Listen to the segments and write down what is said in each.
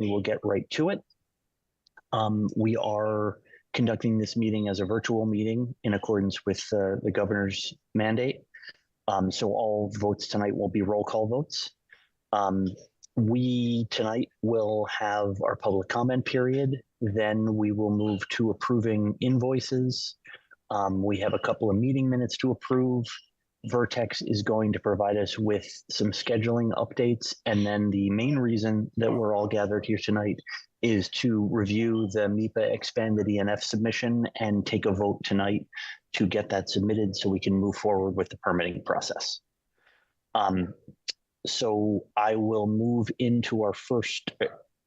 we will get right to it. We are conducting this meeting as a virtual meeting in accordance with the governor's mandate. So all votes tonight will be roll call votes. We tonight will have our public comment period. Then we will move to approving invoices. We have a couple of meeting minutes to approve. Vertex is going to provide us with some scheduling updates. And then the main reason that we're all gathered here tonight is to review the MEPA expanded ENF submission and take a vote tonight to get that submitted so we can move forward with the permitting process. So I will move into our first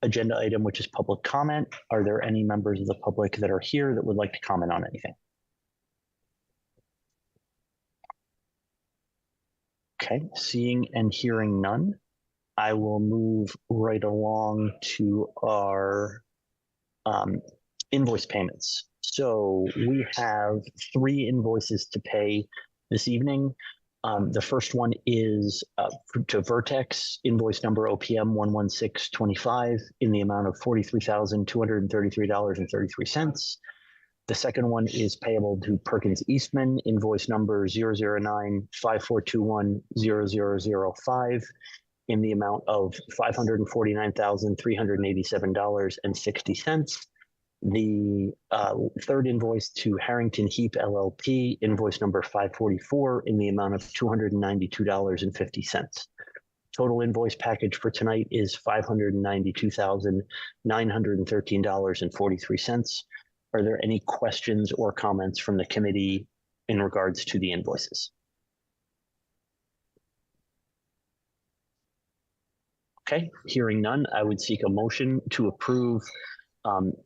agenda item, which is public comment. Are there any members of the public that are here that would like to comment on anything? Okay, seeing and hearing none, I will move right along to our invoice payments. So we have 3 invoices to pay this evening. The first one is to Vertex, invoice number OPM 11625 in the amount of $43,233.33. The second one is payable to Perkins Eastman, invoice number 009-5421-0005 in the amount of $549,387.60. The third invoice to Harrington Heap LLP, invoice number 544 in the amount of $292.50. Total invoice package for tonight is $592,913.43. Are there any questions or comments from the committee in regards to the invoices? Okay, hearing none, I would seek a motion to approve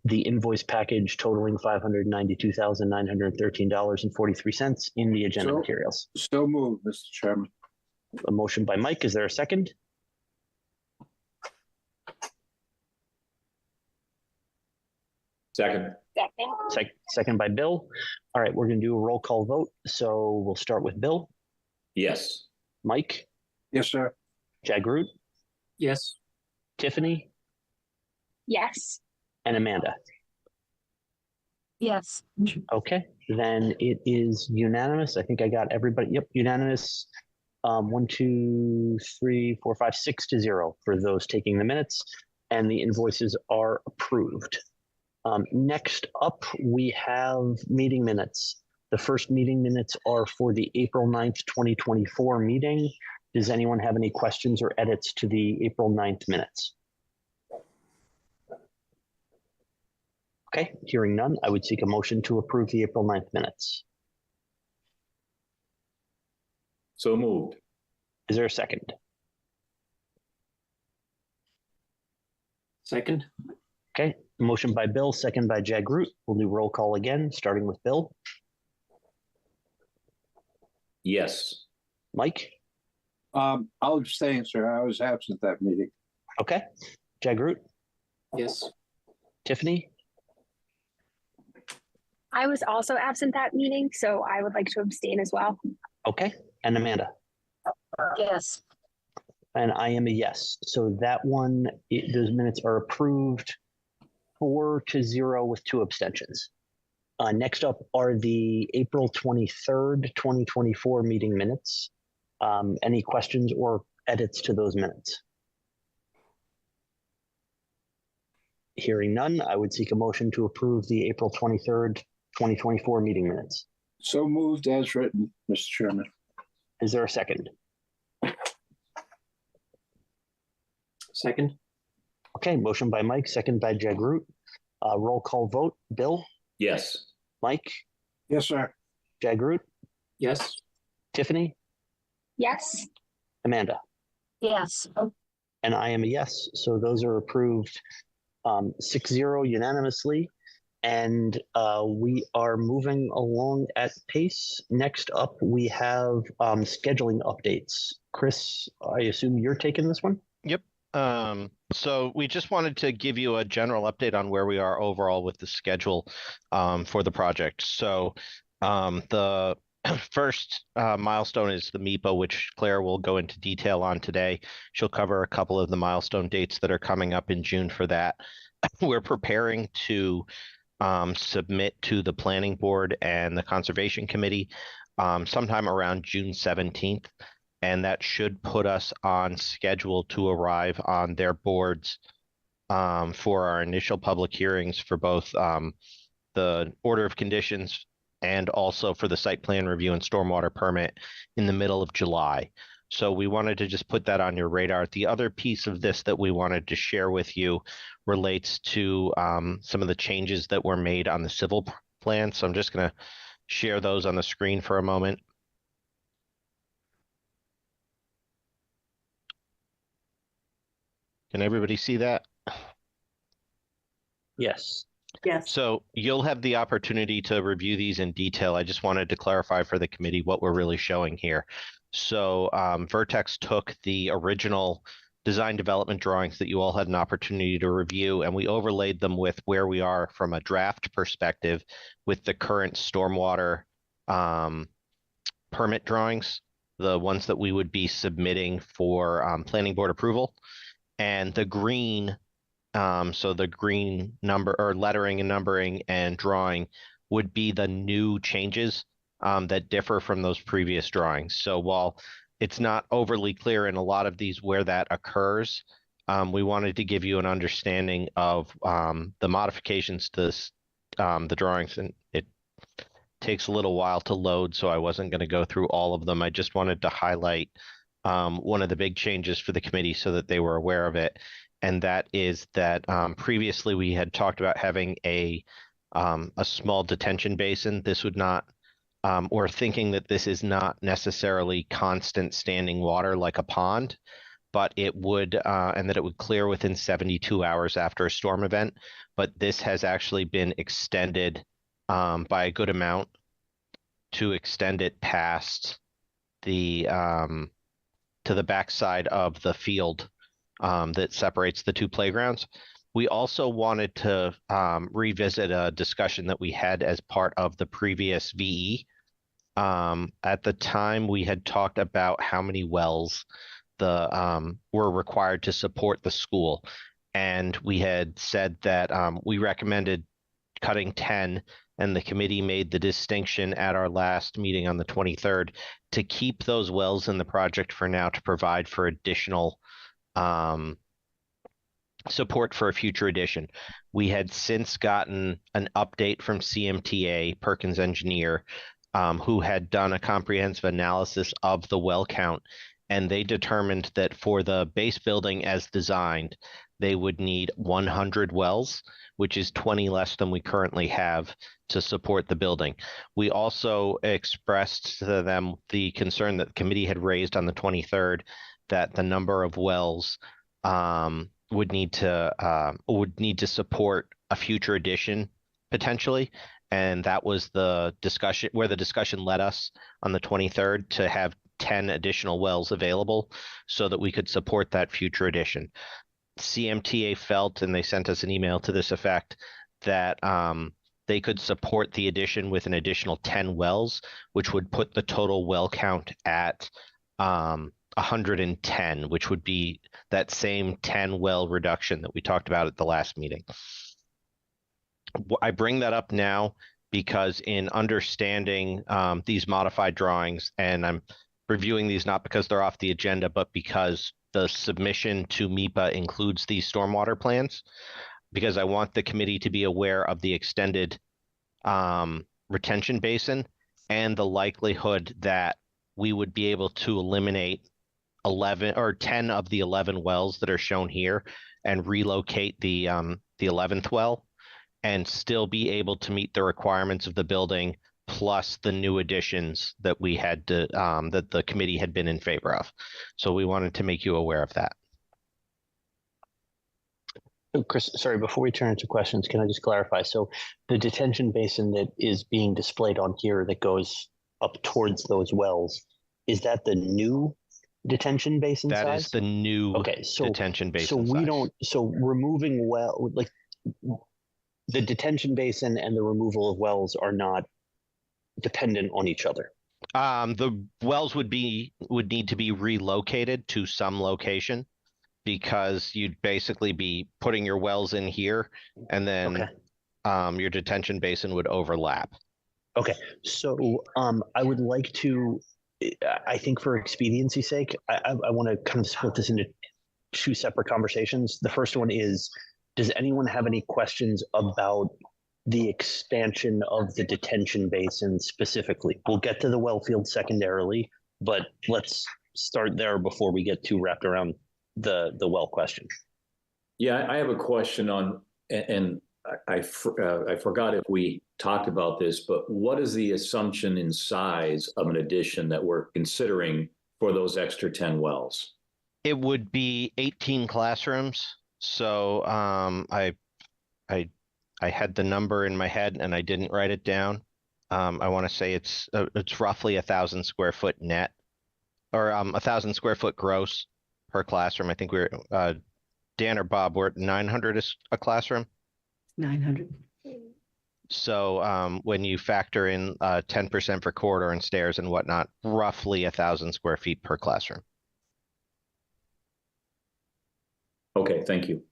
the invoice package totaling $592,913.43 in the agenda materials. So moved, Mr. Chairman. A motion by Mike. Is there a second? Second. Second by Bill. All right, we're going to do a roll call vote. So we'll start with Bill. Yes. Mike. Yes, sir. Jagroot. Yes. Tiffany. Yes. And Amanda. Yes. Okay, then it is unanimous. I think I got everybody. Yep, unanimous. 1, 2, 3, 4, 5, 6-0 for those taking the minutes, and the invoices are approved. Next up, we have meeting minutes. The first meeting minutes are for the April 9th, 2024 meeting. Does anyone have any questions or edits to the April 9th minutes? Okay, hearing none, I would seek a motion to approve the April 9th minutes. So moved. Is there a second? Second. Okay, motion by Bill, second by Jagroot. We'll do roll call again, starting with Bill. Yes. Mike? I'll abstain, sir. I was absent that meeting. Okay. Jagroot? Yes. Tiffany? I was also absent that meeting, so I would like to abstain as well. Okay. And Amanda? Yes. And I am a yes. So that one, those minutes are approved 4-0 with 2 abstentions. Next up are the April 23rd, 2024 meeting minutes. Any questions or edits to those minutes? Hearing none, I would seek a motion to approve the April 23rd, 2024 meeting minutes. So moved as written, Mr. Chairman. Is there a second? Second. Okay, motion by Mike, second by Jagroot. Roll call vote. Bill? Yes. Mike? Yes, sir. Jagroot? Yes. Tiffany? Yes. Amanda? Yes. And I am a yes. So those are approved 6-0 unanimously. And we are moving along at pace. Next up, we have scheduling updates. Chris, I assume you're taking this one? Yep. So we just wanted to give you a general update on where we are overall with the schedule for the project. So the first milestone is the MIPA, which Claire will go into detail on today. She'll cover a couple of the milestone dates that are coming up in June for that. We're preparing to submit to the planning board and the conservation committee sometime around June 17th. And that should put us on schedule to arrive on their boards for our initial public hearings for both the order of conditions and also for the site plan review and stormwater permit in the middle of July. So we wanted to just put that on your radar. The other piece of this that we wanted to share with you relates to some of the changes that were made on the civil plan. So I'm just going to share those on the screen for a moment. Can everybody see that? Yes. Yes. So you'll have the opportunity to review these in detail. I just wanted to clarify for the committee what we're really showing here. So Vertex took the original design development drawings that you all had an opportunity to review, and we overlaid them with where we are from a draft perspective with the current stormwater permit drawings, the ones that we would be submitting for planning board approval. And the green, so the green number or lettering and numbering and drawing would be the new changes that differ from those previous drawings. So while it's not overly clear in a lot of these where that occurs, we wanted to give you an understanding of the modifications to this, the drawings, and it takes a little while to load, so I wasn't going to go through all of them. I just wanted to highlight one of the big changes for the committee so that they were aware of it. And that is that previously we had talked about having a small detention basin. This would not, or thinking that this is not necessarily constant standing water like a pond, but it would, and that it would clear within 72 hours after a storm event. But this has actually been extended by a good amount to extend it past the to the backside of the field that separates the two playgrounds. We also wanted to revisit a discussion that we had as part of the previous VE. At the time, we had talked about how many wells were required to support the school. And we had said that we recommended cutting 10, and the committee made the distinction at our last meeting on the 23rd to keep those wells in the project for now to provide for additional support for a future addition. We had since gotten an update from CMTA, Perkins Engineer, who had done a comprehensive analysis of the well count, and they determined that for the base building as designed, they would need 100 wells, which is 20 less than we currently have to support the building. We also expressed to them the concern that the committee had raised on the 23rd that the number of wells would need to support a future addition potentially. And that was the discussion where the discussion led us on the 23rd to have 10 additional wells available so that we could support that future addition. CMTA felt, and they sent us an email to this effect, that they could support the addition with an additional 10 wells, which would put the total well count at 110, which would be that same 10 well reduction that we talked about at the last meeting. I bring that up now because in understanding these modified drawings, and I'm reviewing these not because they're off the agenda, but because the submission to MIPA includes these stormwater plans, because I want the committee to be aware of the extended retention basin and the likelihood that we would be able to eliminate 11 or 10 of the 11 wells that are shown here and relocate the 11th well and still be able to meet the requirements of the building plus the new additions that we had to, that the committee had been in favor of. So we wanted to make you aware of that. Chris, sorry, before we turn into questions, can I just clarify? So the detention basin that is being displayed on here that goes up towards those wells, is that the new detention basin size? That is the new detention basin So we size. don't, so removing well, like the detention basin and the removal of wells are not dependent on each other. The wells would need to be relocated to some location because you'd basically be putting your wells in here and then your detention basin would overlap. Okay, so I would like to, I think for expediency's sake, I want to kind of split this into two separate conversations. The first one is, does anyone have any questions about the expansion of the detention basin specifically? We'll get to the well field secondarily, but let's start there before we get too wrapped around the well question. Yeah, I have a question on, and I forgot if we talked about this, but what is the assumption in size of an addition that we're considering for those extra 10 wells? It would be 18 classrooms. So I had the number in my head and I didn't write it down. I want to say it's roughly 1,000 square foot net, or 1,000 square foot gross per classroom. I think we're Dan or Bob, we're at 900 a classroom. 900. So when you factor in 10% for corridor and stairs and whatnot, roughly 1,000 square feet per classroom. Okay, thank you.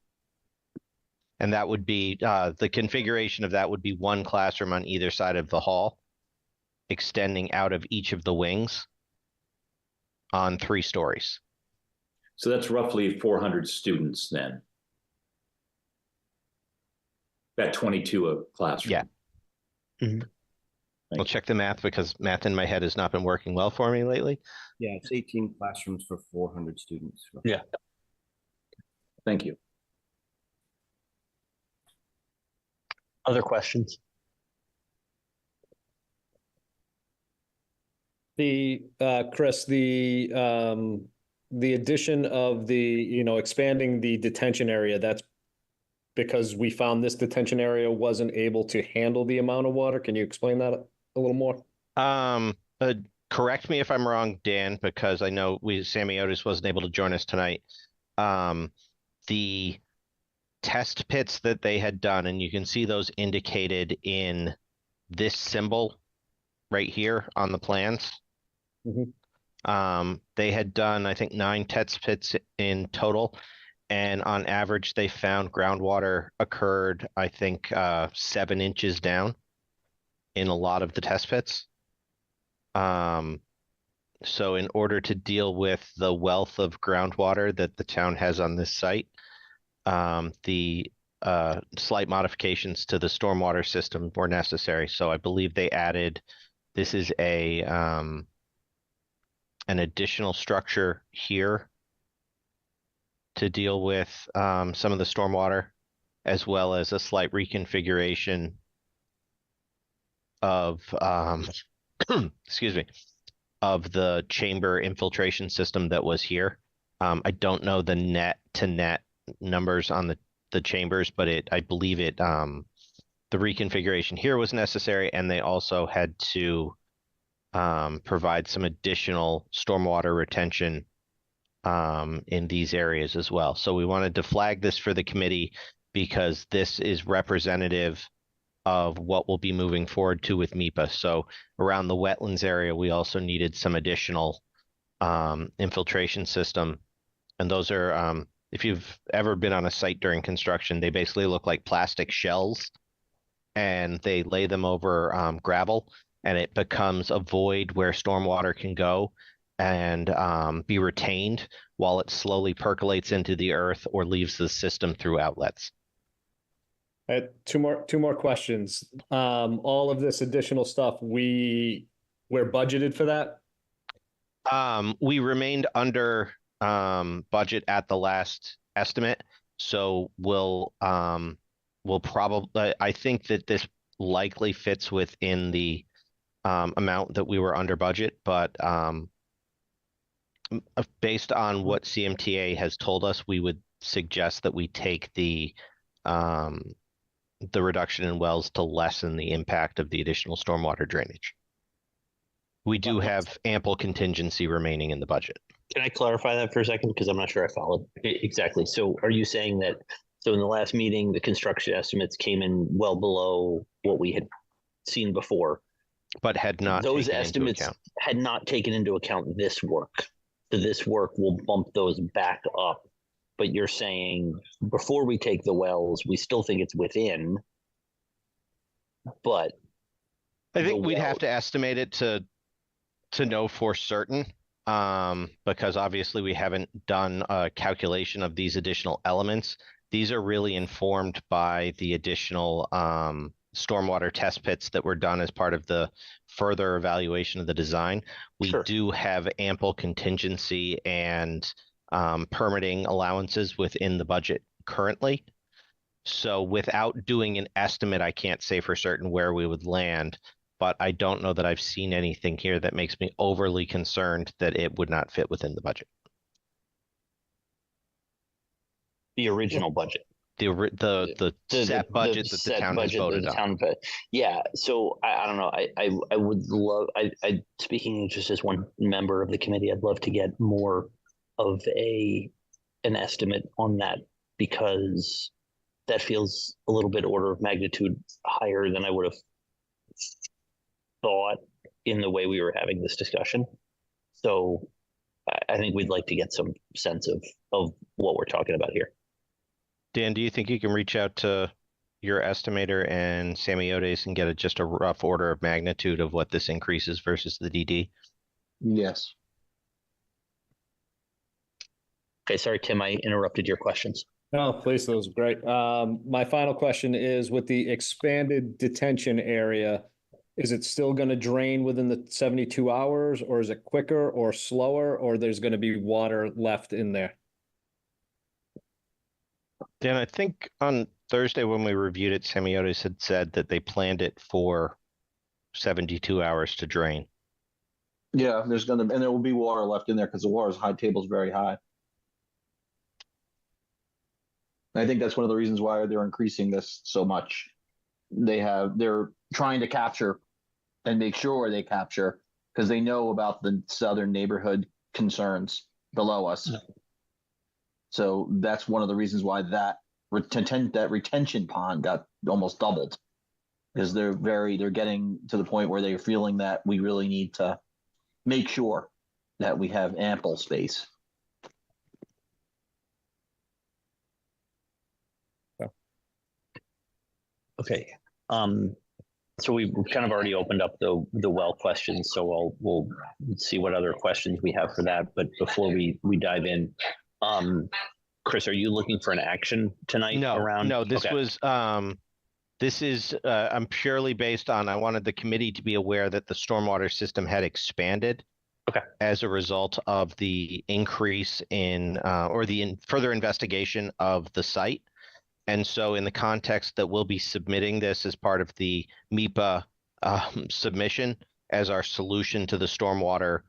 And that would be the configuration of that would be one classroom on either side of the hall, extending out of each of the wings on 3 stories. So that's roughly 400 students then. At 22 a classroom. Yeah. Mhm. I'll check the math because math in my head has not been working well for me lately. Yeah, it's 18 classrooms for 400 students. Yeah. Thank you. Other questions? Chris, the addition of expanding the detention area, that's because we found this detention area wasn't able to handle the amount of water. Can you explain that a little more? Correct me if I'm wrong, Dan, because I know Sammy Otis wasn't able to join us tonight. The test pits that they had done, and you can see those indicated in this symbol right here on the plans. They had done, I think, 9 test pits in total. And on average, they found groundwater occurred, I think, 7 inches down in a lot of the test pits. So in order to deal with the wealth of groundwater that the town has on this site, the slight modifications to the stormwater system were necessary. So I believe they added, this is an additional structure here to deal with some of the stormwater, as well as a slight reconfiguration of, excuse me, of the chamber infiltration system that was here. I don't know the net to net numbers on the chambers, but I believe the reconfiguration here was necessary, and they also had to provide some additional stormwater retention in these areas as well. So we wanted to flag this for the committee because this is representative of what we'll be moving forward to with MIPA. So around the wetlands area, we also needed some additional infiltration system. And those are, if you've ever been on a site during construction, they basically look like plastic shells and they lay them over gravel, and it becomes a void where stormwater can go and be retained while it slowly percolates into the earth or leaves the system through outlets. I had two more questions. All of this additional stuff, we're budgeted for that? We remained under budget at the last estimate, so we'll probably, I think that this likely fits within the amount that we were under budget, but based on what CMTA has told us, we would suggest that we take the reduction in wells to lessen the impact of the additional stormwater drainage. We do have ample contingency remaining in the budget. Can I clarify that for a second? Because I'm not sure I followed exactly. So are you saying that, so in the last meeting, the construction estimates came in well below what we had seen before? but had not those taken into estimates account. had not taken into account this work. So this work will bump those back up. But you're saying before we take the wells, we still think it's within. But I think the we'd well- have to estimate it to know for certain. Because obviously we haven't done a calculation of these additional elements. These are really informed by the additional stormwater test pits that were done as part of the further evaluation of the design. We Sure. do have ample contingency and permitting allowances within the budget currently. So without doing an estimate, I can't say for certain where we would land, but I don't know that I've seen anything here that makes me overly concerned that it would not fit within the budget. the original budget. The set budget that the set town has budget that voted the on. town put- Yeah, so I don't know. I would love. I speaking just as one member of the committee, I'd love to get more of an estimate on that, because that feels a little bit order of magnitude higher than I would have thought in the way we were having this discussion. So I think we'd like to get some sense of what we're talking about here. Dan, do you think you can reach out to your estimator and Samiotis and get just a rough order of magnitude of what this increases versus the DD? Yes. Okay, sorry, Tim, I interrupted your questions. No, please, that was great. My final question is, with the expanded detention area, is it still going to drain within the 72 hours, or is it quicker or slower, or there's going to be water left in there? Dan, I think on Thursday when we reviewed it, Samiotis had said that they planned it for 72 hours to drain. Yeah, and there will be water left in there because the water's high table is very high. And I think that's one of the reasons why they're increasing this so much. They're trying to capture and make sure they capture, because they know about the southern neighborhood concerns below us. Yeah. So that's one of the reasons why that retention pond got almost doubled, because they're getting to the point where they're feeling that we really need to make sure that we have ample space. Okay. So we've kind of already opened up the well questions, so we'll see what other questions we have for that. But before we dive in, Chris, are you looking for an action tonight around? No, this Okay. was, this is, I'm purely based on, I wanted the committee to be aware that the stormwater system had expanded. Okay. As a result of the increase in, or the further investigation of the site. And so in the context that we'll be submitting this as part of the MIPA submission as our solution to the stormwater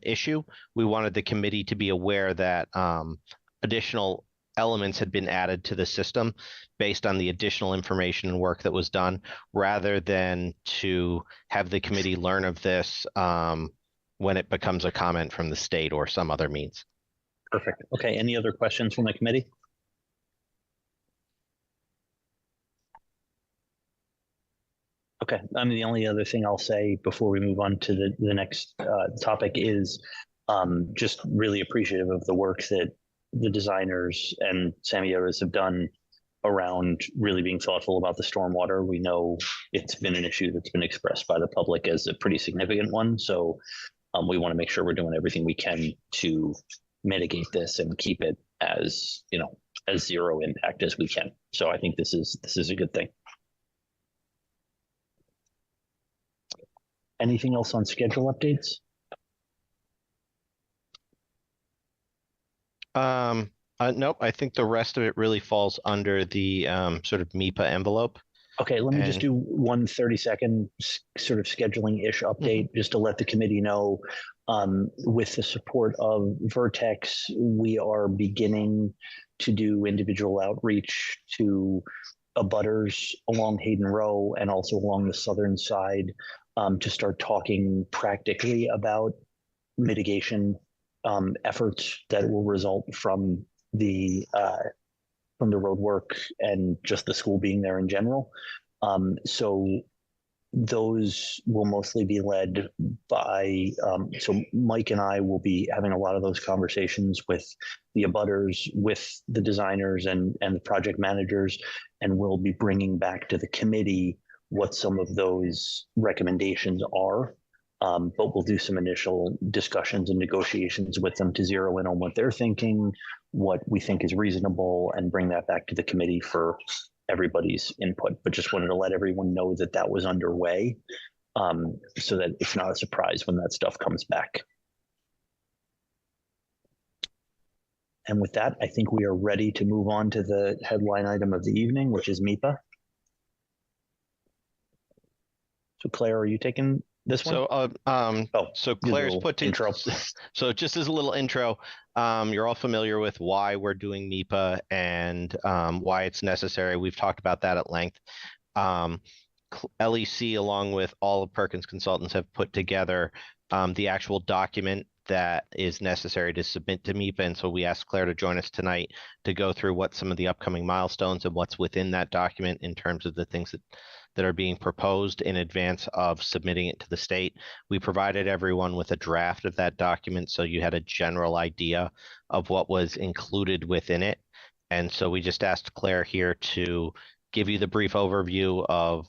issue, we wanted the committee to be aware that additional elements had been added to the system based on the additional information and work that was done, rather than to have the committee learn of this when it becomes a comment from the state or some other means. Perfect. Okay. Any other questions from the committee? Okay. I mean, the only other thing I'll say before we move on to the next topic is just really appreciative of the work that the designers and Samiotis have done around really being thoughtful about the stormwater. We know it's been an issue that's been expressed by the public as a pretty significant one. So we want to make sure we're doing everything we can to mitigate this and keep it as, as zero impact as we can. So I think this is a good thing. Anything else on schedule updates? Nope. I think the rest of it really falls under the sort of MIPA envelope. Okay, let me just do 1 30-second sort of scheduling-ish update just to let the committee know. With the support of Vertex, we are beginning to do individual outreach to abutters along Hayden Row and also along the southern side to start talking practically about mitigation efforts that will result from the road work and just the school being there in general. So those will mostly be led by, so Mike and I will be having a lot of those conversations with the abutters, with the designers and the project managers, and we'll be bringing back to the committee what some of those recommendations are. But we'll do some initial discussions and negotiations with them to zero in on what they're thinking, what we think is reasonable, and bring that back to the committee for everybody's input. But just wanted to let everyone know that that was underway, so that it's not a surprise when that stuff comes back. And with that, I think we are ready to move on to the headline item of the evening, which is MIPA. So Claire, are you taking this one? So Claire's little put to intro. So just as a little intro, you're all familiar with why we're doing MIPA and why it's necessary. We've talked about that at length. LEC, along with all of Perkins Consultants, have put together the actual document that is necessary to submit to MIPA. And so we asked Claire to join us tonight to go through what some of the upcoming milestones and what's within that document in terms of the things that are being proposed in advance of submitting it to the state. We provided everyone with a draft of that document, so you had a general idea of what was included within it. And so we just asked Claire here to give you the brief overview of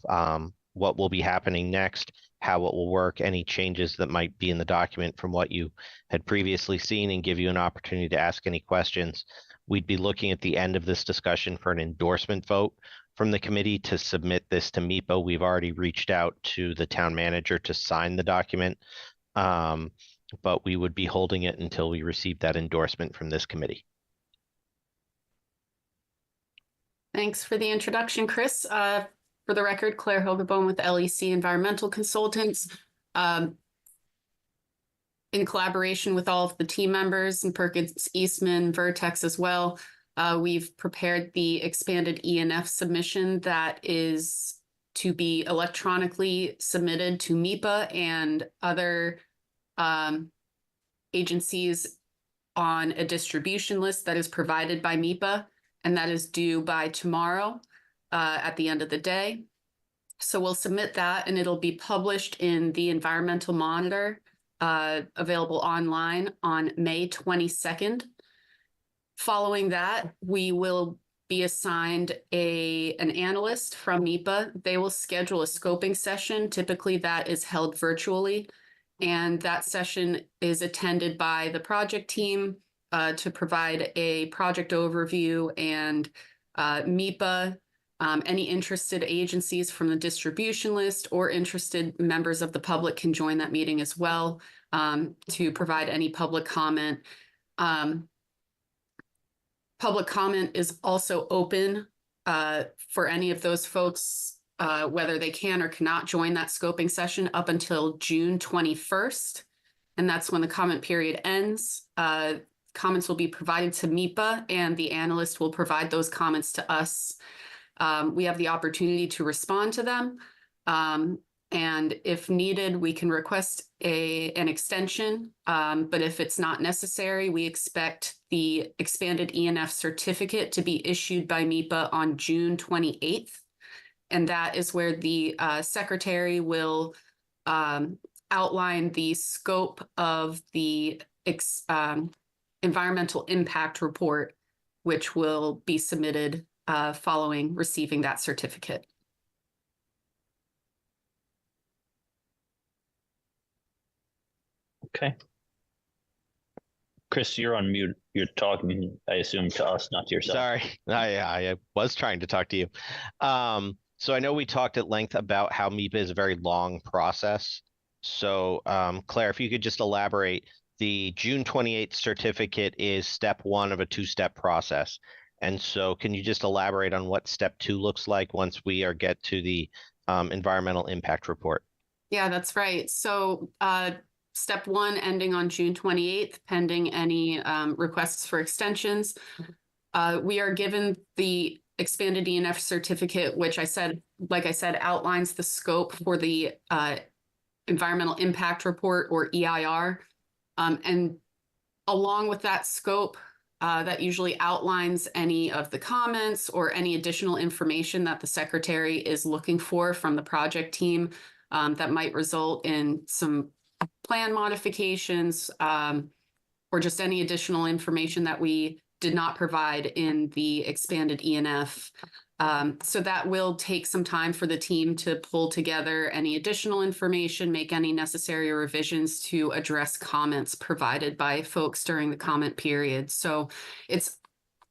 what will be happening next, how it will work, any changes that might be in the document from what you had previously seen, and give you an opportunity to ask any questions. We'd be looking at the end of this discussion for an endorsement vote from the committee to submit this to MIPA. We've already reached out to the town manager to sign the document, but we would be holding it until we receive that endorsement from this committee. Thanks for the introduction, Chris. For the record, Claire Hogebone with LEC Environmental Consultants. In collaboration with all of the team members and Perkins Eastman, Vertex as well, we've prepared the expanded ENF submission that is to be electronically submitted to MIPA and other agencies on a distribution list that is provided by MIPA, and that is due by tomorrow at the end of the day. So we'll submit that and it'll be published in the Environmental Monitor, available online on May 22nd. Following that, we will be assigned an analyst from MIPA. They will schedule a scoping session. Typically that is held virtually. And that session is attended by the project team to provide a project overview, and MIPA, any interested agencies from the distribution list or interested members of the public can join that meeting as well to provide any public comment. Public comment is also open for any of those folks, whether they can or cannot join that scoping session up until June 21st. And that's when the comment period ends. Comments will be provided to MIPA and the analyst will provide those comments to us. We have the opportunity to respond to them. And if needed, we can request an extension. But if it's not necessary, we expect the expanded ENF certificate to be issued by MIPA on June 28th. And that is where the secretary will outline the scope of the environmental impact report, which will be submitted following receiving that certificate. Okay. Chris, you're on mute. You're talking, I assume, to us, not to yourself. Sorry, I was trying to talk to you. So I know we talked at length about how MIPA is a very long process. So Claire, if you could just elaborate, the June 28th certificate is step one of a two-step process. And so can you just elaborate on what step two looks like once we get to the environmental impact report? Yeah, that's right. So step one ending on June 28th, pending any requests for extensions. We are given the expanded ENF certificate, which like I said, outlines the scope for the environmental impact report, or EIR. And along with that scope, that usually outlines any of the comments or any additional information that the secretary is looking for from the project team that might result in some plan modifications, or just any additional information that we did not provide in the expanded ENF. So that will take some time for the team to pull together any additional information, make any necessary revisions to address comments provided by folks during the comment period. So it's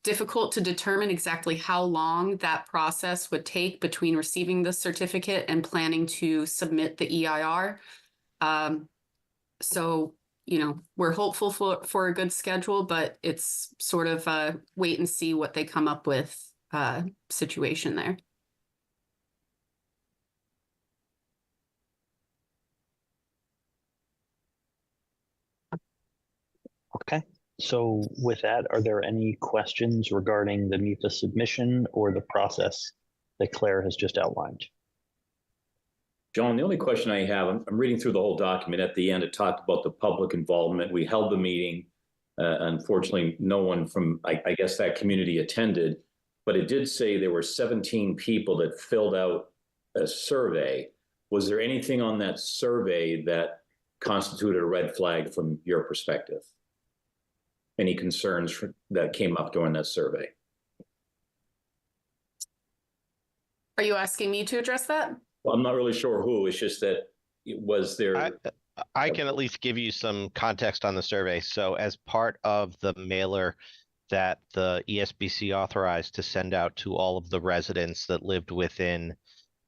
difficult to determine exactly how long that process would take between receiving the certificate and planning to submit the EIR. So, you know, we're hopeful for a good schedule, but it's sort of a wait and see what they come up with situation there. Okay, so with that, are there any questions regarding the MIPA submission or the process that Claire has just outlined? John, the only question I have, I'm reading through the whole document. At the end, it talked about the public involvement. We held the meeting. Unfortunately, no one from, I guess, that community attended, but it did say there were 17 people that filled out a survey. Was there anything on that survey that constituted a red flag from your perspective? Any concerns that came up during that survey? Are you asking me to address that? Well, I'm not really sure who. It's just that was there. I can at least give you some context on the survey. So as part of the mailer that the ESBC authorized to send out to all of the residents that lived within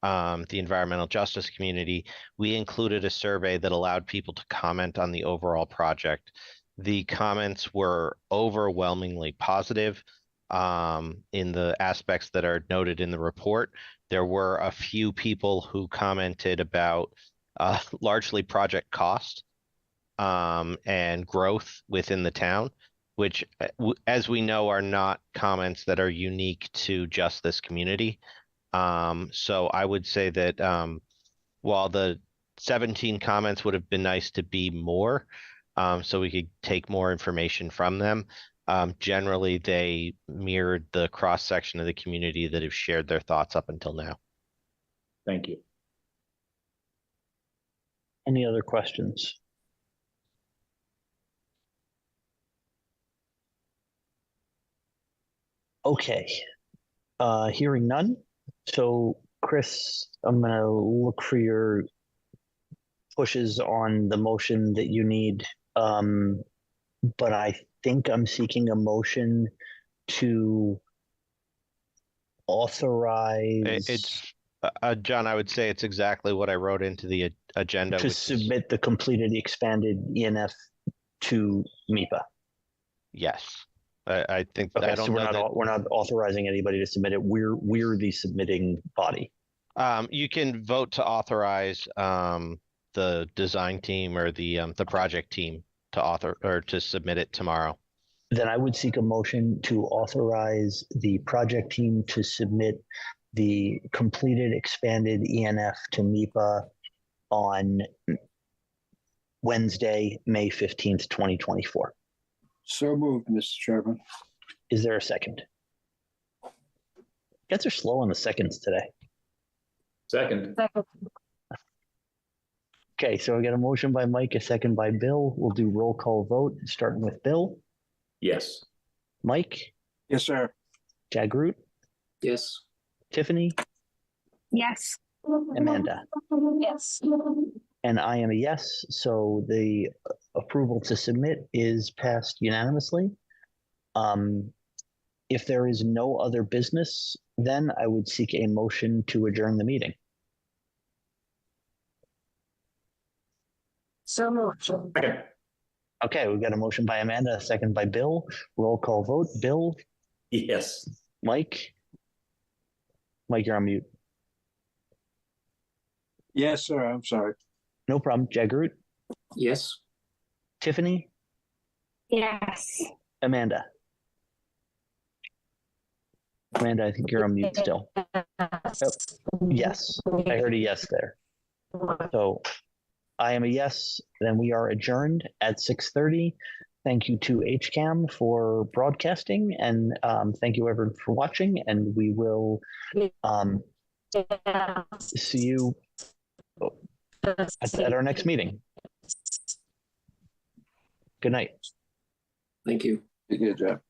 the environmental justice community, we included a survey that allowed people to comment on the overall project. The comments were overwhelmingly positive in the aspects that are noted in the report. There were a few people who commented about largely project cost and growth within the town, which, as we know, are not comments that are unique to just this community. So I would say that while the 17 comments would have been nice to be more, so we could take more information from them, generally they mirrored the cross-section of the community that have shared their thoughts up until now. Thank you. Any other questions? Okay, hearing none. So Chris, I'm gonna look for your pushes on the motion that you need. But I think I'm seeking a motion to authorize. It's John, I would say it's exactly what I wrote into the agenda. To submit the completed expanded ENF to MIPA. Yes, I think. Okay, I don't so know we're not authorizing anybody to submit it. We're the submitting body. You can vote to authorize the design team or the project team to author or to submit it tomorrow. Then I would seek a motion to authorize the project team to submit the completed expanded ENF to MIPA on Wednesday, May 15th, 2024. So moved, Mr. Chairman. Is there a second? You guys are slow on the seconds today. Second. Okay, so I got a motion by Mike, a second by Bill. We'll do roll call vote, starting with Bill. Yes. Mike, Yes, sir. Jagroot, Yes. Tiffany, Yes. Amanda. Yes. And I am a yes, so the approval to submit is passed unanimously. If there is no other business, then I would seek a motion to adjourn the meeting. So moved. Second. Okay, we've got a motion by Amanda, a second by Bill. Roll call vote. Bill, Yes. Mike. Mike, you're on mute. Yes, sir. I'm sorry. No problem. Jagroot, Yes. Tiffany, Yes. Amanda. Amanda, I think you're on mute still. Yes, I heard a yes there. So I am a yes, then we are adjourned at 6:30. Thank you to HCAM for broadcasting, and thank you everyone for watching, and we will see you. at our next meeting. Good night. Thank you. Good job.